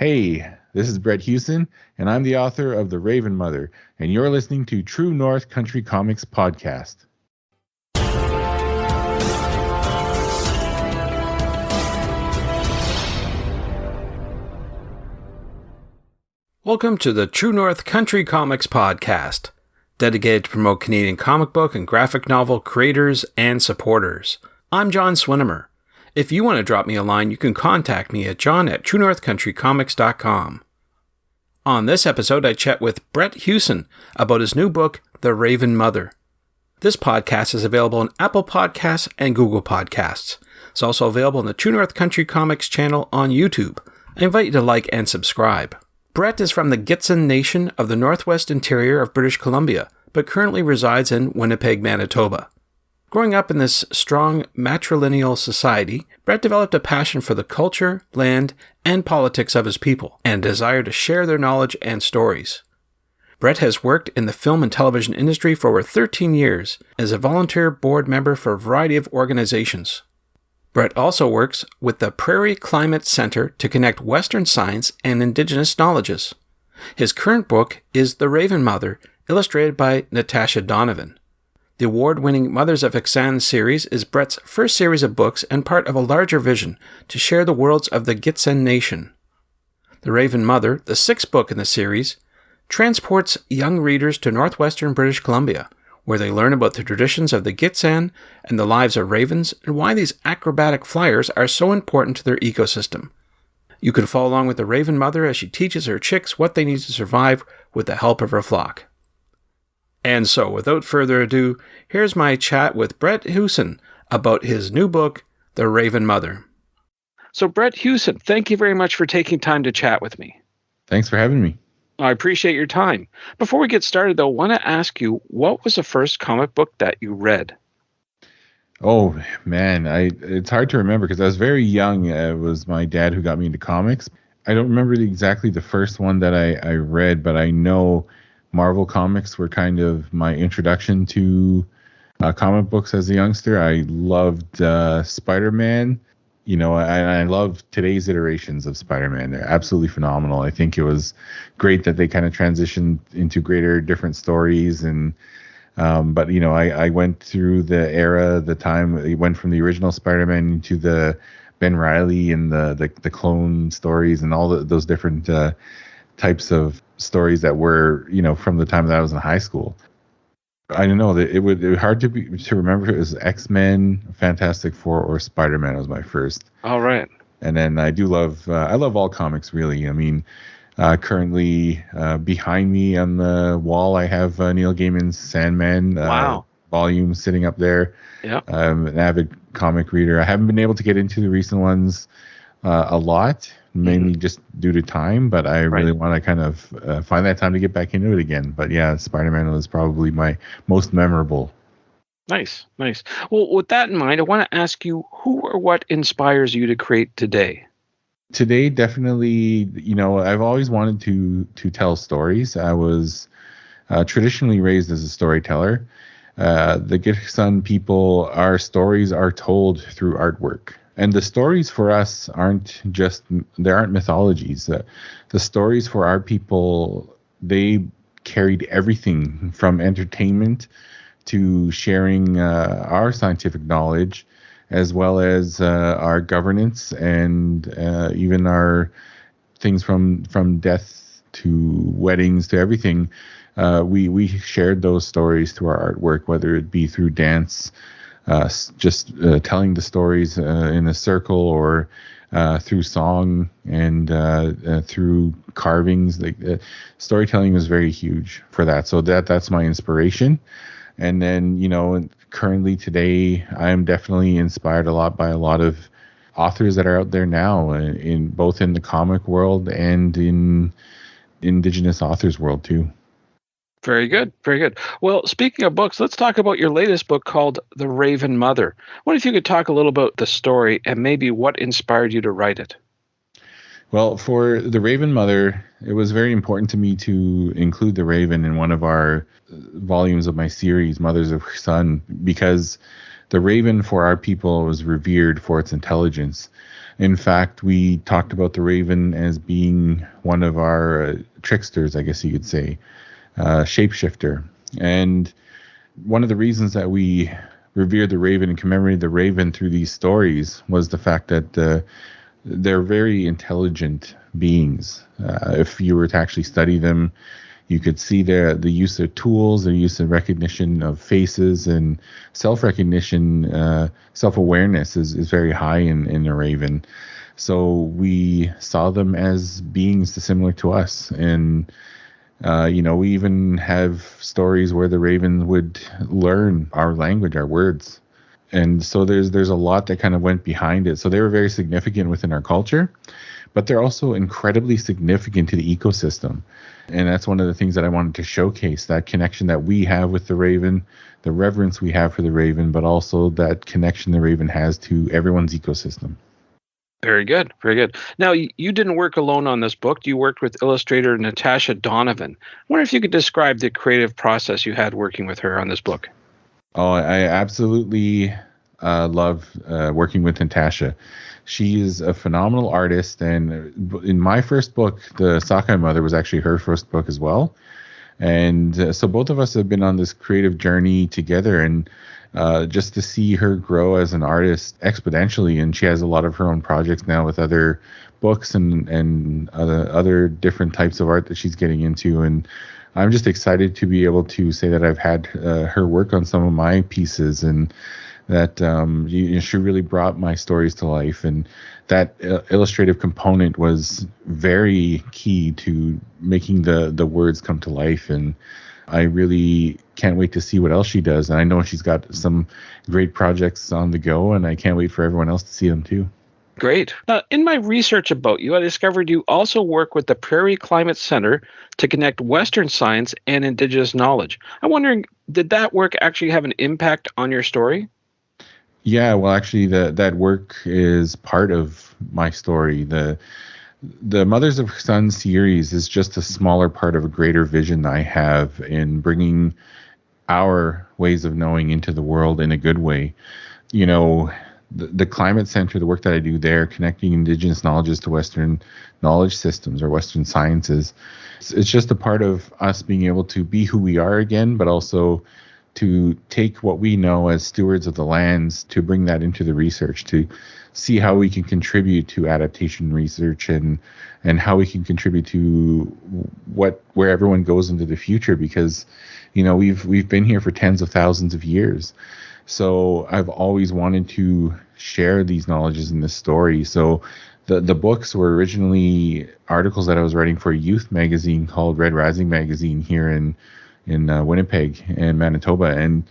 Hey, this is Brett Huson, and I'm the author of The Raven Mother, and you're listening to True North Country Comics Podcast. Welcome to the True North Country Comics Podcast, dedicated to promote Canadian comic book and graphic novel creators and supporters. I'm John Swinimer. If you want to drop me a line, you can contact me at john@truenorthcountrycomics.com. On this episode, I chat with Brett Huson about his new book, The Raven Mother. This podcast is available on Apple Podcasts and Google Podcasts. It's also available on the True North Country Comics channel on YouTube. I invite you to like and subscribe. Brett is from the Gitxsan Nation of the Northwest Interior of British Columbia, but currently resides in Winnipeg, Manitoba. Growing up in this strong matrilineal society, Brett developed a passion for the culture, land, and politics of his people, and a desire to share their knowledge and stories. Brett has worked in the film and television industry for over 13 years as a volunteer board member for a variety of organizations. Brett also works with the Prairie Climate Center to connect Western science and Indigenous knowledges. His current book is The Raven Mother, illustrated by Natasha Donovan. The award-winning Mothers of Huson series is Brett's first series of books and part of a larger vision to share the worlds of the Gitxsan Nation. The Raven Mother, the sixth book in the series, transports young readers to northwestern British Columbia, where they learn about the traditions of the Gitxsan and the lives of ravens and why these acrobatic flyers are so important to their ecosystem. You can follow along with the Raven Mother as she teaches her chicks what they need to survive with the help of her flock. And so, without further ado, here's my chat with Brett Huson about his new book, The Raven Mother. So, Brett Huson, thank you very much for taking time to chat with me. Thanks for having me. I appreciate your time. Before we get started, though, I want to ask you, what was the first comic book that you read? Oh, man, it's hard to remember because I was very young. It was my dad who got me into comics. I don't remember exactly the first one that I read, but I know Marvel Comics were kind of my introduction to comic books as a youngster. I loved Spider-Man. You know, I love today's iterations of Spider-Man. They're absolutely phenomenal. I think it was great that they kind of transitioned into different stories. And but, you know, I went through the time. It went from the original Spider-Man into the Ben Reilly and the clone stories and all those different types of stories that were, you know, from the time that I was in high school. I don't know that it was hard to remember if it was X-Men, Fantastic Four, or Spider-Man was my first. All right. And then I love all comics, really. I mean, currently behind me on the wall, I have Neil Gaiman's Sandman volume sitting up there. Yeah. I'm an avid comic reader. I haven't been able to get into the recent ones a lot, mainly just due to time, but I really want to kind of find that time to get back into it again. But yeah, Spider-Man was probably my most memorable. Nice. Well, with that in mind, I want to ask you, who or what inspires you to create today? Today, definitely, you know, I've always wanted to tell stories. I was traditionally raised as a storyteller. The Gitxsan people, our stories are told through artwork. And the stories for us aren't mythologies. The stories for our people, they carried everything from entertainment to sharing our scientific knowledge, as well as our governance and even our things from death to weddings to everything. We shared those stories through our artwork, whether it be through dance, just telling the stories in a circle, or through song and through carvings. Like storytelling was very huge for that. So that's my inspiration. And then, you know, currently today, I am definitely inspired a lot by a lot of authors that are out there now, in both in the comic world and in Indigenous authors world too. Very good. Well, speaking of books, let's talk about your latest book called The Raven Mother. What if you could talk a little about the story and maybe what inspired you to write it? Well, for The Raven Mother, it was very important to me to include the Raven in one of our volumes of my series, Mothers of Huson, because the Raven for our people was revered for its intelligence. In fact, we talked about the raven as being one of our tricksters, I guess you could say, shapeshifter. And one of the reasons that we revered the raven and commemorated the raven through these stories was the fact that they're very intelligent beings. If you were to actually study them, you could see the use of tools, their use of recognition of faces, and self-recognition, self-awareness is very high in a raven. So we saw them as beings similar to us. And, we even have stories where the raven would learn our language, our words. And so there's a lot that kind of went behind it. So they were very significant within our culture, but they're also incredibly significant to the ecosystem. And that's one of the things that I wanted to showcase, that connection that we have with the raven, the reverence we have for the raven, but also that connection the raven has to everyone's ecosystem. Very good. Very good. Now, you didn't work alone on this book. You worked with illustrator Natasha Donovan. I wonder if you could describe the creative process you had working with her on this book. Oh, I absolutely love working with Natasha. She is a phenomenal artist, and in my first book, The Sockeye Mother, was actually her first book as well. And so both of us have been on this creative journey together, and just to see her grow as an artist exponentially, and she has a lot of her own projects now with other books and other different types of art that she's getting into. And I'm just excited to be able to say that I've had her work on some of my pieces, and that she really brought my stories to life. And that illustrative component was very key to making the words come to life. And I really can't wait to see what else she does. And I know she's got some great projects on the go, and I can't wait for everyone else to see them too. Great. Now, in my research about you, I discovered you also work with the Prairie Climate Center to connect Western science and Indigenous knowledge. I'm wondering, did that work actually have an impact on your story? Yeah, well, actually, that work is part of my story. The Mothers of Sun series is just a smaller part of a greater vision I have in bringing our ways of knowing into the world in a good way. The Climate Center, the work that I do there, connecting Indigenous knowledges to Western knowledge systems or Western sciences, it's just a part of us being able to be who we are again, but also to take what we know as stewards of the lands, to bring that into the research, to see how we can contribute to adaptation research and how we can contribute to where everyone goes into the future, because we've been here for tens of thousands of years. So I've always wanted to share these knowledges in this story. So the books were originally articles that I was writing for a youth magazine called Red Rising Magazine here in Winnipeg and Manitoba. And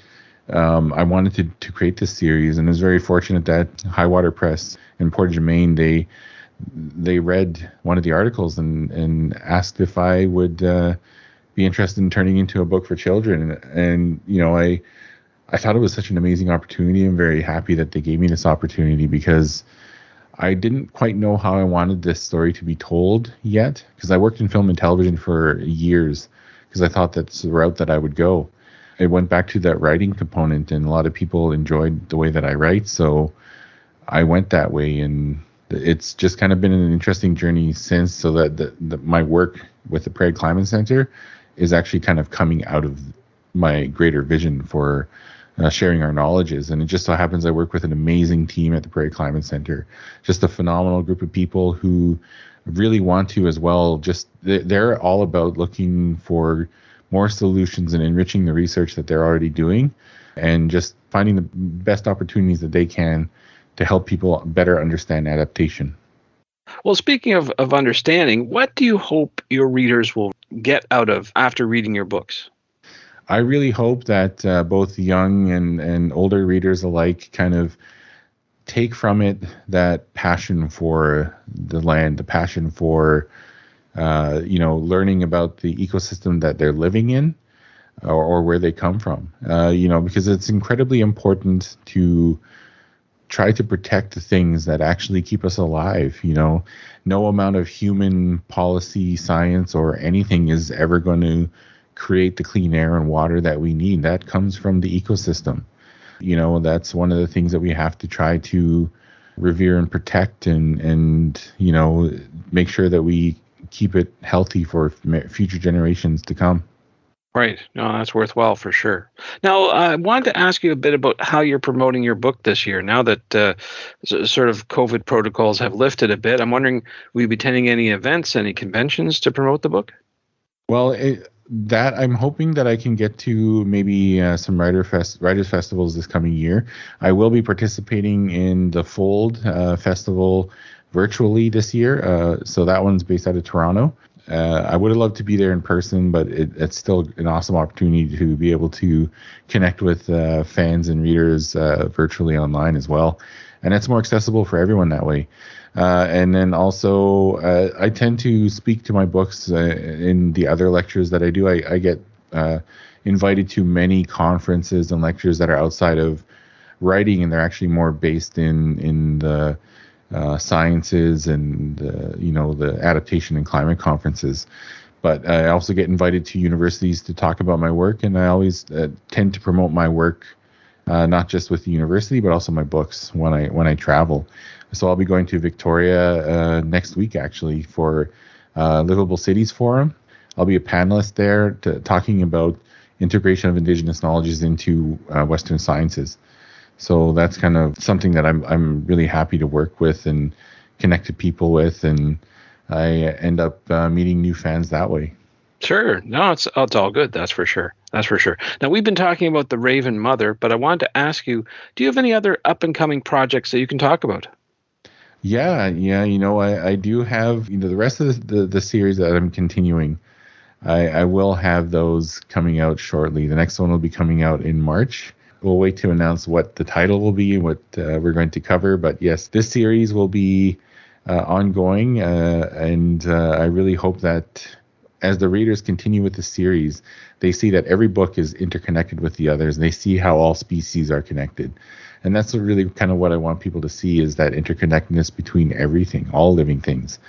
I wanted to create this series, and I was very fortunate that Highwater Press in Portage-Maine, they read one of the articles and asked if I would be interested in turning into a book for children. And I thought it was such an amazing opportunity. I'm very happy that they gave me this opportunity, because I didn't quite know how I wanted this story to be told yet, because I worked in film and television for years, because I thought that's the route that I would go. It went back to that writing component, and a lot of people enjoyed the way that I write, so I went that way. And it's just kind of been an interesting journey since, so that my work with the Prairie Climate Center is actually kind of coming out of my greater vision for sharing our knowledges. And it just so happens I work with an amazing team at the Prairie Climate Center, just a phenomenal group of people who really want to as well. Just they're all about looking for more solutions and enriching the research that they're already doing, and just finding the best opportunities that they can to help people better understand adaptation. Well, speaking of understanding, what do you hope your readers will get out of after reading your books? I really hope that both young and older readers alike kind of take from it that passion for the land, the passion for learning about the ecosystem that they're living in, or where they come from. Because it's incredibly important to try to protect the things that actually keep us alive. No amount of human policy, science, or anything is ever going to create the clean air and water that we need. That comes from the ecosystem. That's one of the things that we have to try to revere and protect, and make sure that we keep it healthy for future generations to come. Right. No, that's worthwhile for sure. Now, I wanted to ask you a bit about how you're promoting your book this year. Now that sort of COVID protocols have lifted a bit, I'm wondering, will you be attending any events, any conventions to promote the book? Well, that I'm hoping that I can get to maybe some writers festivals this coming year. I will be participating in the Fold festival virtually this year. So that one's based out of Toronto. I would have loved to be there in person, but it's still an awesome opportunity to be able to connect with fans and readers virtually online as well. And it's more accessible for everyone that way. And then also, I tend to speak to my books in the other lectures that I do. I get invited to many conferences and lectures that are outside of writing, and they're actually more based in the sciences and the adaptation and climate conferences. But I also get invited to universities to talk about my work, and I always tend to promote my work, not just with the university, but also my books when I travel. So I'll be going to Victoria next week, actually, for Livable Cities Forum. I'll be a panelist there talking about integration of Indigenous knowledges into Western sciences. So that's kind of something that I'm really happy to work with and connect to people with, and I end up meeting new fans that way. Sure. No, it's all good. That's for sure. That's for sure. Now, we've been talking about the Raven Mother, but I wanted to ask you, do you have any other up-and-coming projects that you can talk about? Yeah. I do have, the rest of the series that I'm continuing. I will have those coming out shortly. The next one will be coming out in March. We'll wait to announce what the title will be and what we're going to cover. But yes, this series will be ongoing, and I really hope that as the readers continue with the series, they see that every book is interconnected with the others, and they see how all species are connected. And that's really kind of what I want people to see, is that interconnectedness between everything, all living things.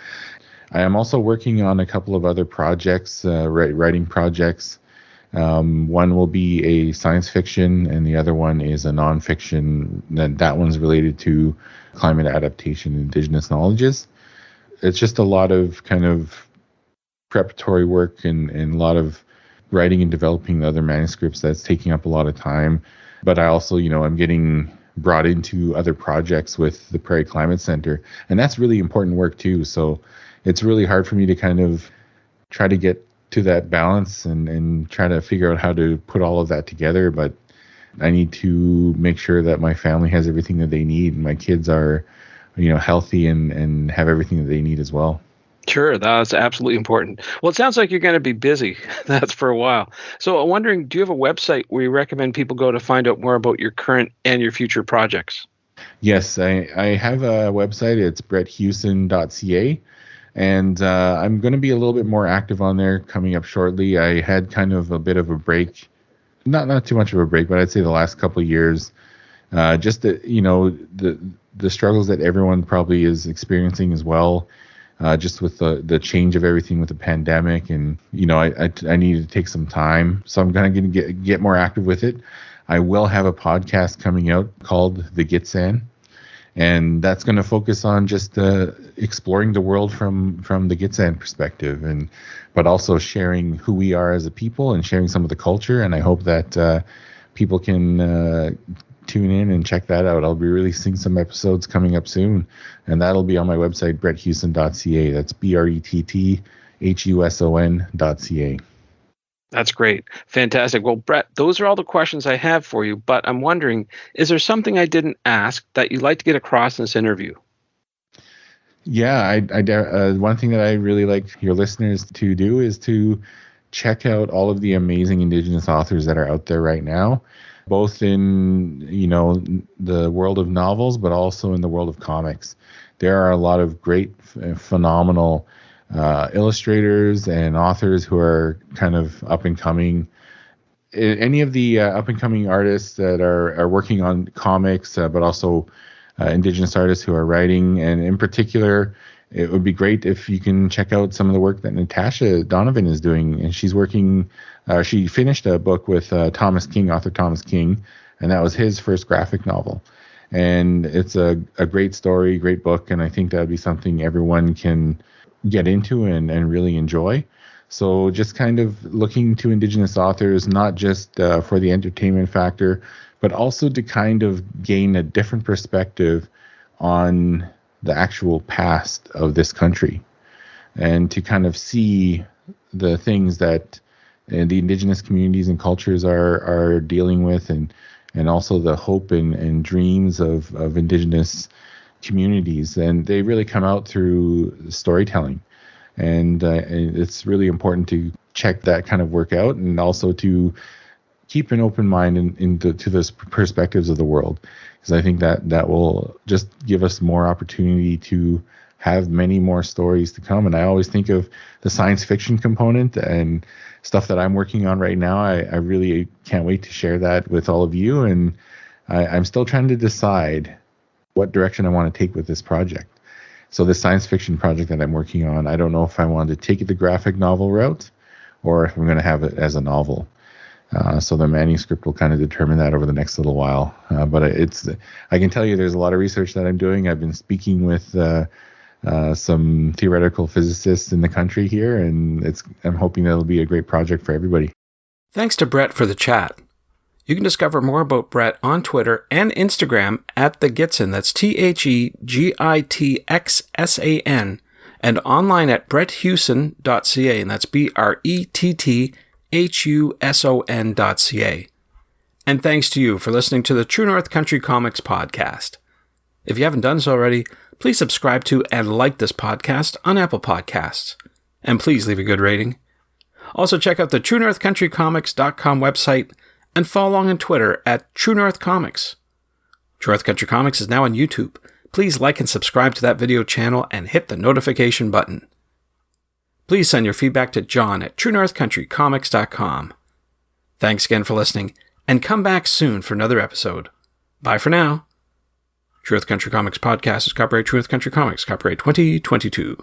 I am also working on a couple of other projects, writing projects. One will be a science fiction, and the other one is a nonfiction. That one's related to climate adaptation and Indigenous knowledges. It's just a lot of kind of preparatory work and a lot of writing and developing the other manuscripts that's taking up a lot of time. But I also, I'm getting brought into other projects with the Prairie Climate Center, and that's really important work too. So it's really hard for me to kind of try to get to that balance and try to figure out how to put all of that together. But I need to make sure that my family has everything that they need, and my kids are, healthy and have everything that they need as well. Sure, that's absolutely important. Well, it sounds like you're going to be busy. That's for a while. So I'm wondering, do you have a website where you recommend people go to find out more about your current and your future projects? Yes, I have a website. It's bretthuson.ca. And I'm going to be a little bit more active on there coming up shortly. I had kind of a bit of a break, not too much of a break, but I'd say the last couple of years, just the struggles that everyone probably is experiencing as well. Just with the change of everything with the pandemic, and I need to take some time, so I'm going to get more active with it. I will have a podcast coming out called The Gitsan, and that's going to focus on just exploring the world from the Gitsan perspective, but also sharing who we are as a people and sharing some of the culture. And I hope that people can tune in and check that out. I'll be releasing some episodes coming up soon, and that'll be on my website, bretthuson.ca. That's BRETTHUSON.ca. That's great. Fantastic. Well, Brett, those are all the questions I have for you, but I'm wondering, is there something I didn't ask that you'd like to get across in this interview? Yeah, one thing that I really like your listeners to do is to check out all of the amazing Indigenous authors that are out there right now, both in the world of novels, but also in the world of comics. There are a lot of great, phenomenal illustrators and authors who are kind of up and coming. Any of the up and coming artists that are working on comics, but also Indigenous artists who are writing, and in particular, it would be great if you can check out some of the work that Natasha Donovan is doing. And she's working. She finished a book with author Thomas King, and that was his first graphic novel. And it's a great story, great book, and I think that would be something everyone can get into and really enjoy. So just kind of looking to Indigenous authors, not just for the entertainment factor, but also to kind of gain a different perspective on the actual past of this country, and to kind of see the things that the Indigenous communities and cultures are dealing with, and also the hope and dreams of Indigenous communities. And they really come out through storytelling. And it's really important to check that kind of work out, and also to keep an open mind to those perspectives of the world, because I think that will just give us more opportunity to have many more stories to come. And I always think of the science fiction component and stuff that I'm working on right now. I really can't wait to share that with all of you. And I'm still trying to decide what direction I want to take with this project. So the science fiction project that I'm working on, I don't know if I want to take the graphic novel route or if I'm going to have it as a novel. So the manuscript will kind of determine that over the next little while. But I can tell you there's a lot of research that I'm doing. I've been speaking with some theoretical physicists in the country here, and I'm hoping that'll be a great project for everybody. Thanks to Brett for the chat. You can discover more about Brett on Twitter and Instagram at The Gitson, that's TheGitxsan, and online at bretthuson.ca, and that's BRETTHUSON.ca. And thanks to you for listening to the True North Country Comics podcast. If you haven't done so already, please subscribe to and like this podcast on Apple Podcasts. And please leave a good rating. Also check out the TrueNorthCountryComics.com website and follow along on Twitter at True North Comics. True North Country Comics is now on YouTube. Please like and subscribe to that video channel and hit the notification button. Please send your feedback to John at TrueNorthCountryComics.com. Thanks again for listening, and come back soon for another episode. Bye for now. True North Country Comics Podcast is copyright True North Country Comics, copyright 2022.